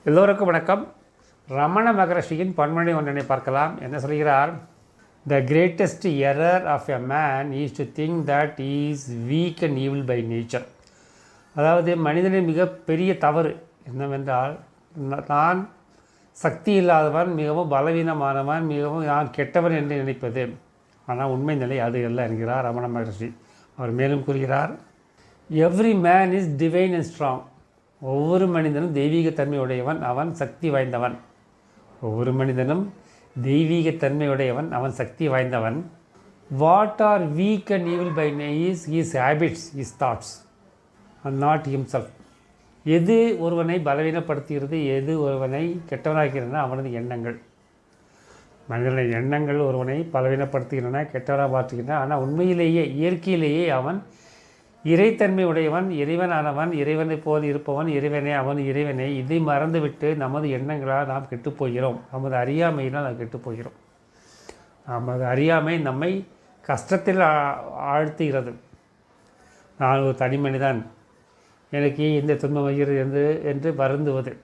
எல்லோருக்கும் வணக்கம். ரமண மகரிஷியின் பொன்மொழி ஒன்றினை பார்க்கலாம். என்ன சொல்கிறார்? The greatest error of a man is to think that is weak and evil by nature. அதாவது மனிதனின் மிகப்பெரிய தவறு என்னவென்றால், நான் சக்தி இல்லாதவன், மிகவும் பலவீனமானவன், மிகவும் நான் கெட்டவன் என்று நினைப்பது. ஆனால் உண்மை நிலை அது அல்ல என்கிறார் ரமண மகரிஷி. அவர் மேலும் கூறுகிறார், every man is divine and strong. ஒவ்வொரு மனிதனும் தெய்வீகத்தன்மையுடையவன், அவன் சக்தி வாய்ந்தவன். ஒவ்வொரு மனிதனும் தெய்வீகத்தன்மையுடையவன், அவன் சக்தி வாய்ந்தவன். What are weak and evil by his habits, his thoughts and not himself. எது ஒருவனை பலவீனப்படுத்துகிறது, எது ஒருவனை கெட்டவனாக்கிறதுனா அவனது எண்ணங்கள். மனிதனின் எண்ணங்கள் ஒருவனை பலவீனப்படுத்துகின்றன, கெட்டவனாக மாற்றுகின்றன. ஆனால் உண்மையிலேயே இயற்கையிலேயே அவன் இறைத்தன்மை உடையவன், இறைவனானவன், இறைவனைப் போல் இருப்பவன், இறைவனை இதை மறந்துவிட்டு நமது எண்ணங்களால் நாம் கெட்டுப்போகிறோம். நமது அறியாமையினால் நாம் கெட்டுப்போகிறோம். நமது அறியாமை நம்மை கஷ்டத்தில் ஆழ்த்துகிறது. நான் ஒரு தனி மனிதன், எனக்கு இந்த துன்பம் வருகிறது என்று வருந்துவது,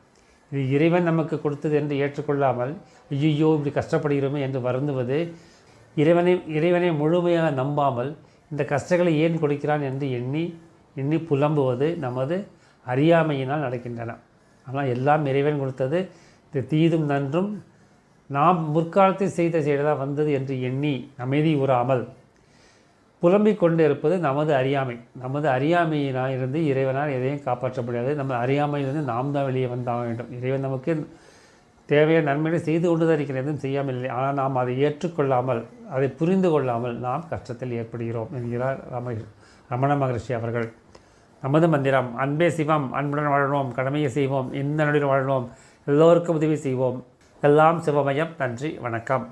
இது இறைவன் நமக்கு கொடுத்தது என்று ஏற்றுக்கொள்ளாமல் ஐயோ இப்படி கஷ்டப்படுகிறோமே என்று வருந்துவது, இறைவனை முழுமையாக நம்பாமல் இந்த கஷ்டங்களை ஏன் கொடுக்கிறான் என்று எண்ணி புலம்புவது நமது அறியாமையினால் நடக்கின்றன. ஆனால் எல்லாம் இறைவன் கொடுத்தது, இது தீதும் நன்றும் நாம் முற்காலத்தில் செய்த செயலாக வந்தது என்று எண்ணி அமைதி உறாமல் புலம்பிக் கொண்டு இருப்பது நமது அறியாமை. நமது அறியாமையினால் இருந்து இறைவனால் எதையும் காப்பாற்ற முடியாது. நம்ம அறியாமையிலிருந்து நாம் தான் வெளியே வந்தாக வேண்டும். இறைவன் நமக்கு தேவையான நன்மைகளை செய்து கொண்டு தான் இருக்கிற, எதுவும் செய்யாமல் இல்லை. ஆனால் நாம் அதை ஏற்றுக்கொள்ளாமல், அதை புரிந்து கொள்ளாமல் நாம் கஷ்டத்தில் ஏற்படுகிறோம் என்கிறார் ரமண மகரிஷி அவர்கள். நமது மந்திரம் அன்பே சிவம். அன்புடன் வாழணும், கடமையை செய்வோம், இந்த நடுவில் வாழணும், எல்லோருக்கும் உதவி செய்வோம். எல்லாம் சிவமயம். நன்றி, வணக்கம்.